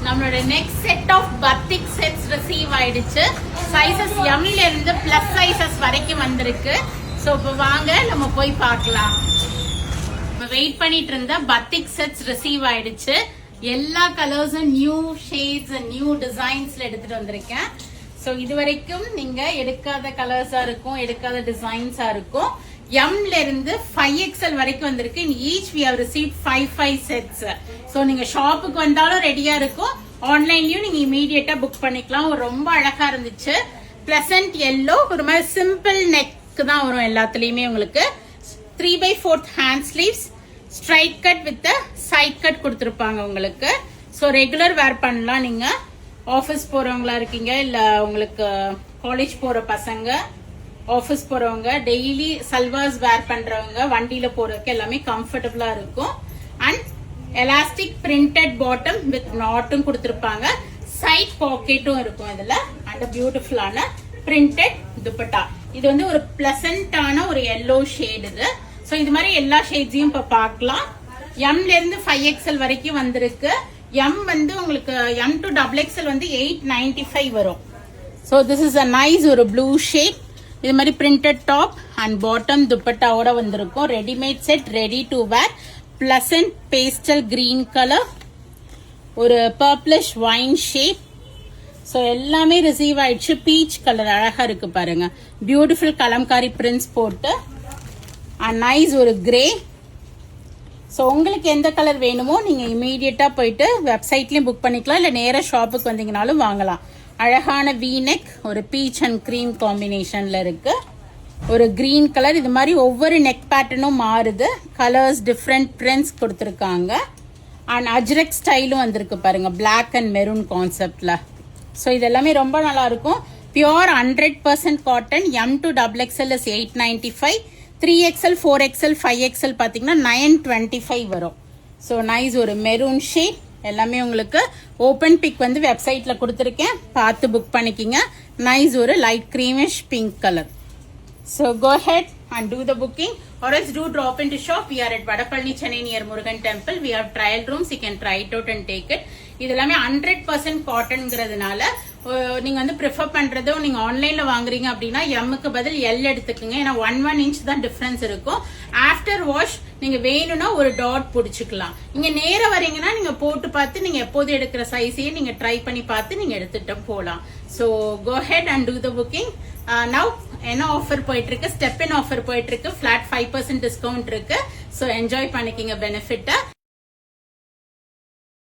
நம்மளோட next set of batik sets receive ஆயிடுச்சு. Sizes எம்ல இருந்து பிளஸ் சைசஸ் வரைக்கும் வந்திருக்கு. சோ இப்போ வாங்க நம்ம போய் பார்க்கலாம். நம்ம வெயிட் பண்ணிட்டு இருந்த பத்திக் செட்ஸ் ரிசீவ் ஆயிடுச்சு. எல்லா கலர்ஸும் நியூ ஷேட்ஸ் நியூ டிசைன்ஸ்ல எடுத்துட்டு வந்திருக்கேன். சோ இது வரைக்கும் நீங்க எடுக்காத கலர்ஸா இருக்கும், எடுக்காத டிசைன்ஸா இருக்கும். எம்ல இருந்து 5XL வரைக்கும் வந்திருக்கு. In each we have received 5 sets. So நீங்க ஷாப்புக்கு வந்தாலும் ரெடியா இருக்கும், ஆன்லைன்லயும் நீங்க இமீடியட்டா புக் பண்ணிக்கலாம். ரொம்ப அழகா இருந்துச்சு. பிளசன்ட் yellow, ஒரு மாதிரி சிம்பிள் நெக் தான் வரும் எல்லாத்துலயுமே. உங்களுக்கு 3/4 hand sleeves, straight cut with side cut கொடுத்துருப்பாங்க உங்களுக்கு. சோ ரெகுலர் வேர் பண்ணலாம். நீங்க ஆபீஸ் போறவங்களா இருக்கீங்க, இல்ல உங்களுக்கு காலேஜ் போற பசங்க, ஆபீஸ் போறவங்க, டெய்லி சல்வார்ஸ் வேர் பண்றவங்க, வண்டியில போறதுக்கு எல்லாமே கம்ஃபர்டபுளா இருக்கும். And elastic printed bottom with நாட்டும் கொடுத்திருப்பாங்க. சைட் பாக்கெட்டும் இருக்கும் இதுல. அண்ட் பியூட்டிஃபுல்லான பிரிண்டட் துப்பட்டா. இது வந்து ஒரு பிளசண்டான ஒரு yellow ஷேட் இது. சோ இது மாதிரி எல்லா ஷேட்ஸையும் இப்ப பார்க்கலாம். எம்ல இருந்து 5XL வரைக்கும் வந்திருக்கு. எம் வந்து உங்களுக்கு M to XXL வந்து 895 வரும். So this is a nice ஒரு ப்ளூ ஷேட். இது மாதிரி பிரிண்டட் டாப் அண்ட் பாட்டம் துப்பட்டாவோட வந்திருக்கும். Readymade set, ready to wear. Pleasant pastel green colour, ஒரு பர்ப்ளிஷ் வைன் ஷேட். சோ எல்லாமே ரிசீவ் ஆயிடுச்சு. பீச் கலர் அழகா இருக்கு பாருங்க. பியூட்டிஃபுல் கலம்காரி பிரிண்ட்ஸ் போட்டு அண்ட் நைஸ் ஒரு கிரே. சோ உங்களுக்கு எந்த கலர் வேணுமோ நீங்க இமீடியட்டா போயிட்டு வெப்சைட்லயும் புக் பண்ணிக்கலாம், இல்ல நேரா ஷாப்புக்கு வந்தீங்கனாலும் வாங்கலாம். அழகான வி நெக், ஒரு பீச் அண்ட் கிரீம் காம்பினேஷன்ல இருக்கு. ஒரு கிரீன் கலர். இது மாதிரி ஒவ்வொரு நெக் பேட்டர்னும் மாறுது. கலர்ஸ் டிஃப்ரெண்ட் பிரிண்ட்ஸ் கொடுத்துருக்காங்க. அண்ட் அஜ்ரக் ஸ்டைலும் வந்திருக்கு பாருங்க, பிளாக் அண்ட் மெரூன் கான்செப்ட்ல. ஸோ இது எல்லாமே ரொம்ப நல்லா இருக்கும். Pure 100% cotton. M to XXL is 895. 3XL, 4XL, 5XL பாத்தீங்கன்னா 925 வரும். ஸோ நைஸ் ஒரு மெரூன் ஷேட். எல்லாமே உங்களுக்கு ஓபன் பிக் வந்து வெப்சைட்ல கொடுத்துருக்கேன், பார்த்து புக் பண்ணிக்கிங்க. நைஸ் ஒரு light creamish pink colour. So go ahead and do the booking, or else do drop into shop. We are at Vadapalani, Chennai near Murugan Temple. We have trial rooms. You can try it out and take it. இது எல்லாமே 100% காட்டன்ங்கிறதுனால நீங்க வந்து prefer பண்றதோ நீங்க ஆன்லைன்ல வாங்குறீங்க அப்படின்னா எம்முக்கு பதில் எல் எடுத்துக்கோங்க. ஏன்னா 1 inch தான் டிஃபரன்ஸ் இருக்கும். ஆஃப்டர் வாஷ் நீங்க வேணும்னா ஒரு டாட் பிடிச்சிக்கலாம். நீங்க நேர வரீங்கன்னா நீங்க போட்டு பார்த்து நீங்க எப்போது எடுக்கிற சைஸையே நீங்க ட்ரை பண்ணி பார்த்து நீங்க எடுத்துட்டு போகலாம். So go head and do the booking. Now என்ன ஆஃபர் போயிட்டு இருக்கு, ஸ்டெப் இன் ஆஃபர் போயிட்டு இருக்கு. ஃபிளாட் 5% டிஸ்கவுண்ட் இருக்கு. ஸோ என்ஜாய் பண்ணிக்கிங்க பெனிஃபிட்டை.